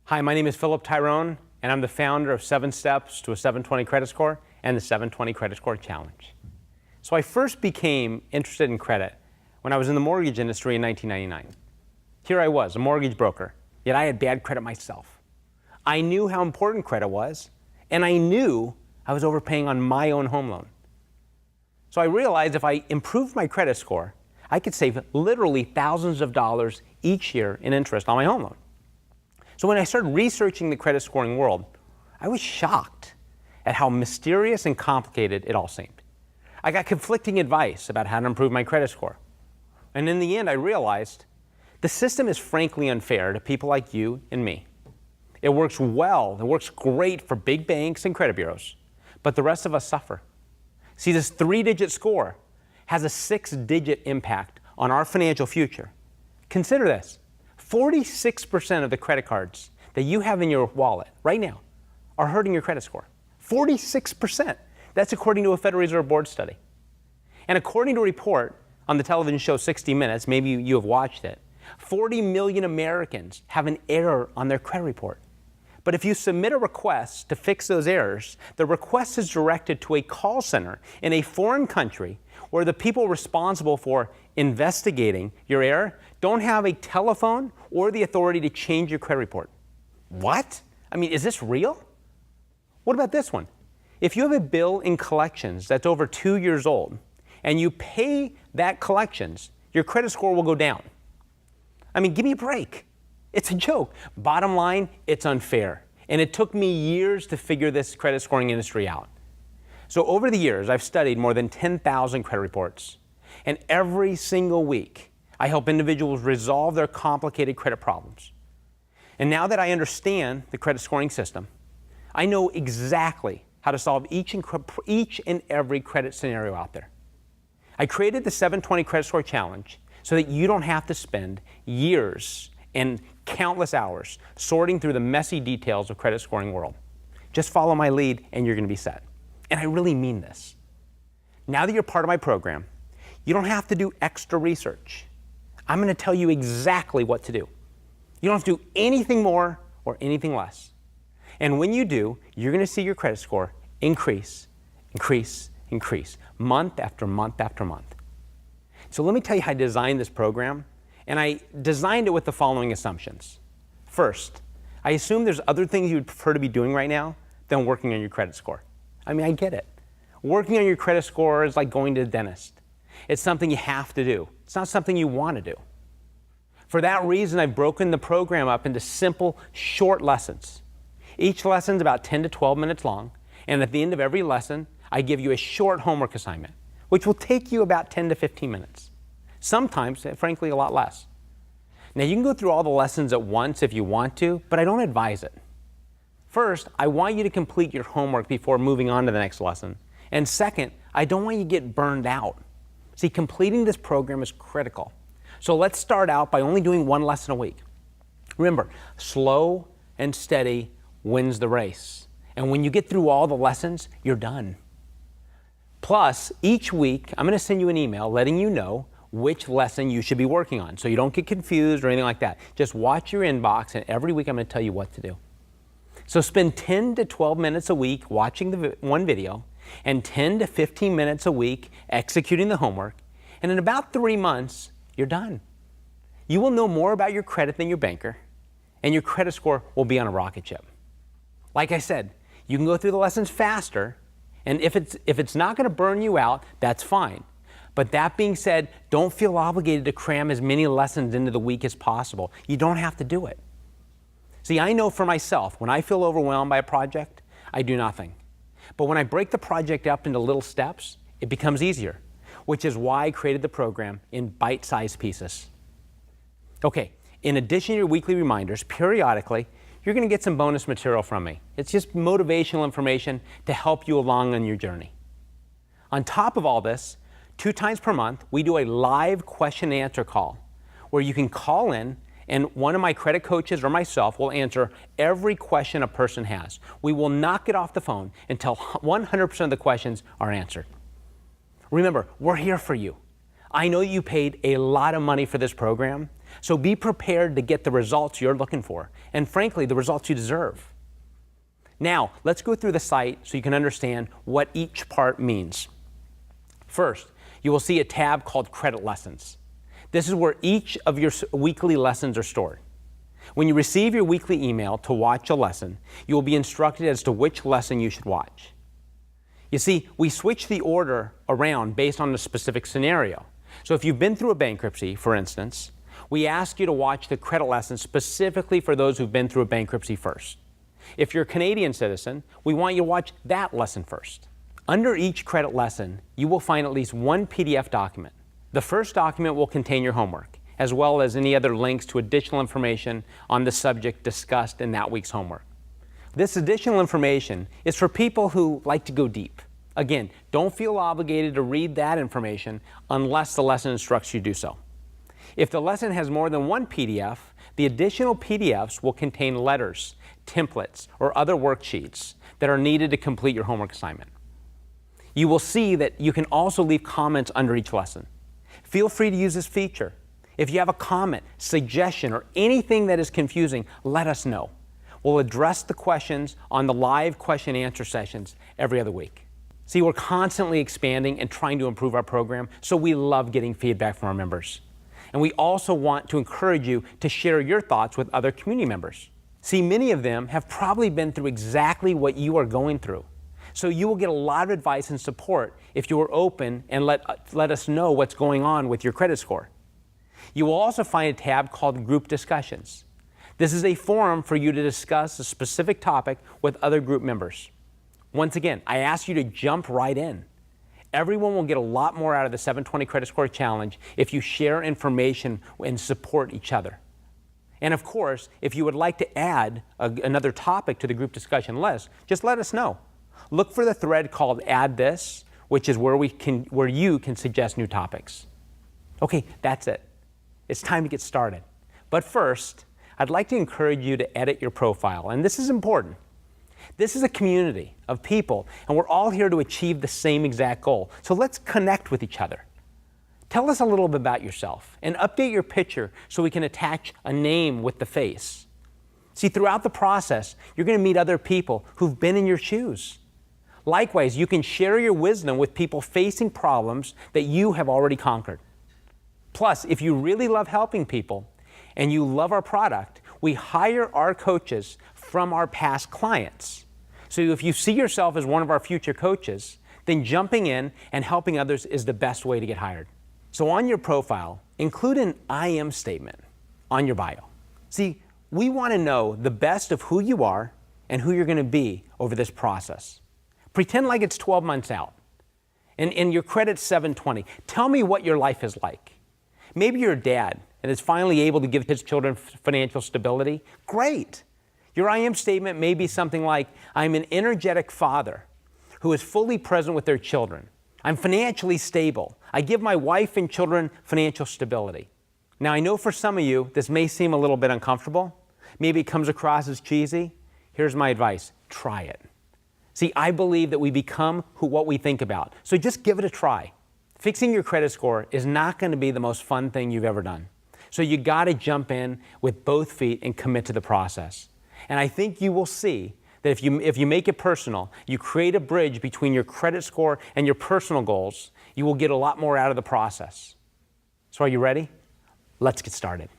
Hi, my name is Philip Tyrone, and I'm the founder of 7 Steps to a 720 Credit Score and the 720 Credit Score Challenge. So I first became interested in credit when I was in the mortgage industry in 1999. Here I was, a mortgage broker, yet I had bad credit myself. I knew how important credit was, and I knew I was overpaying on my own home loan. So I realized if I improved my credit score, I could save literally thousands of dollars each year in interest on my home loan. So when I started researching the credit scoring world, I was shocked at how mysterious and complicated it all seemed. I got conflicting advice about how to improve my credit score. And in the end, I realized the system is frankly unfair to people like you and me. It works well, it works great for big banks and credit bureaus, but the rest of us suffer. See, this 3-digit score has a 6-digit impact on our financial future. Consider this. 46% of the credit cards that you have in your wallet right now are hurting your credit score. 46%. That's according to a Federal Reserve Board study. And according to a report on the television show 60 Minutes, maybe you have watched it, 40 million Americans have an error on their credit report. But if you submit a request to fix those errors, the request is directed to a call center in a foreign country where the people responsible for investigating your error don't have a telephone or the authority to change your credit report. What? I mean, is this real? What about this one? If you have a bill in collections that's over 2 years old and you pay that collections, your credit score will go down. I mean, give me a break. It's a joke. Bottom line, it's unfair. And it took me years to figure this credit scoring industry out. So over the years, I've studied more than 10,000 credit reports. And every single week, I help individuals resolve their complicated credit problems. And now that I understand the credit scoring system, I know exactly how to solve each and every credit scenario out there. I created the 720 Credit Score Challenge so that you don't have to spend years and countless hours sorting through the messy details of credit scoring world. Just follow my lead and you're going to be set. And I really mean this. Now that you're part of my program, you don't have to do extra research. I'm going to tell you exactly what to do. You don't have to do anything more or anything less. And when you do, you're going to see your credit score increase, increase, increase, month after month after month. So let me tell you how I designed this program. And I designed it with the following assumptions. First, I assume there's other things you'd prefer to be doing right now than working on your credit score. I mean, I get it. Working on your credit score is like going to the dentist. It's something you have to do. It's not something you want to do. For that reason, I've broken the program up into simple, short lessons. Each lesson is about 10 to 12 minutes long, and at the end of every lesson, I give you a short homework assignment, which will take you about 10 to 15 minutes. Sometimes, frankly, a lot less. Now, you can go through all the lessons at once if you want to, but I don't advise it. First, I want you to complete your homework before moving on to the next lesson. And second, I don't want you to get burned out. See, completing this program is critical. So let's start out by only doing 1 lesson a week. Remember, slow and steady wins the race. And when you get through all the lessons, you're done. Plus, each week, I'm going to send you an email letting you know which lesson you should be working on, so you don't get confused or anything like that. Just watch your inbox, and every week I'm going to tell you what to do. So spend 10 to 12 minutes a week watching one video, and 10 to 15 minutes a week executing the homework, and in about 3 months, you're done. You will know more about your credit than your banker, and your credit score will be on a rocket ship. Like I said, you can go through the lessons faster, and if it's not going to burn you out, that's fine. But that being said, don't feel obligated to cram as many lessons into the week as possible. You don't have to do it. See, I know for myself, when I feel overwhelmed by a project, I do nothing. But when I break the project up into little steps, it becomes easier, which is why I created the program in bite-sized pieces. Okay, in addition to your weekly reminders, periodically, you're going to get some bonus material from me. It's just motivational information to help you along on your journey. On top of all this, 2 times per month, we do a live question and answer call where you can call in and one of my credit coaches or myself will answer every question a person has. We will not get off the phone until 100% of the questions are answered. Remember, we're here for you. I know you paid a lot of money for this program, So be prepared to get the results you're looking for, and frankly, the results you deserve. Now, let's go through the site so you can understand what each part means. First, you will see a tab called Credit Lessons. This is where each of your weekly lessons are stored. When you receive your weekly email to watch a lesson, you will be instructed as to which lesson you should watch. You see, we switch the order around based on the specific scenario. So if you've been through a bankruptcy, for instance, we ask you to watch the credit lesson specifically for those who've been through a bankruptcy first. If you're a Canadian citizen, we want you to watch that lesson first. Under each credit lesson, you will find at least one PDF document. The first document will contain your homework, as well as any other links to additional information on the subject discussed in that week's homework. This additional information is for people who like to go deep. Again, don't feel obligated to read that information unless the lesson instructs you to do so. If the lesson has more than one PDF, the additional PDFs will contain letters, templates, or other worksheets that are needed to complete your homework assignment. You will see that you can also leave comments under each lesson. Feel free to use this feature. If you have a comment, suggestion, or anything that is confusing, let us know. We'll address the questions on the live question and answer sessions every other week. See, we're constantly expanding and trying to improve our program, so we love getting feedback from our members. And we also want to encourage you to share your thoughts with other community members. See, many of them have probably been through exactly what you are going through. So you will get a lot of advice and support if you are open and let us know what's going on with your credit score. You will also find a tab called Group Discussions. This is a forum for you to discuss a specific topic with other group members. Once again, I ask you to jump right in. Everyone will get a lot more out of the 720 Credit Score Challenge if you share information and support each other. And of course, if you would like to add another topic to the group discussion list, just let us know. Look for the thread called Add This, which is where you can suggest new topics. Okay, that's it. It's time to get started. But first, I'd like to encourage you to edit your profile, and this is important. This is a community of people, and we're all here to achieve the same exact goal. So let's connect with each other. Tell us a little bit about yourself, and update your picture so we can attach a name with the face. See, throughout the process, you're going to meet other people who've been in your shoes. Likewise, you can share your wisdom with people facing problems that you have already conquered. Plus, if you really love helping people and you love our product, we hire our coaches from our past clients. So if you see yourself as one of our future coaches, then jumping in and helping others is the best way to get hired. So on your profile, include an I am statement on your bio. See, we want to know the best of who you are and who you're going to be over this process. Pretend like it's 12 months out and your credit's 720. Tell me what your life is like. Maybe you're a dad and is finally able to give his children financial stability. Great. Your I am statement may be something like, I'm an energetic father who is fully present with their children. I'm financially stable. I give my wife and children financial stability. Now, I know for some of you, this may seem a little bit uncomfortable. Maybe it comes across as cheesy. Here's my advice. Try it. See, I believe that we become what we think about. So just give it a try. Fixing your credit score is not going to be the most fun thing you've ever done. So you got to jump in with both feet and commit to the process. And I think you will see that if you make it personal, you create a bridge between your credit score and your personal goals, you will get a lot more out of the process. So are you ready? Let's get started.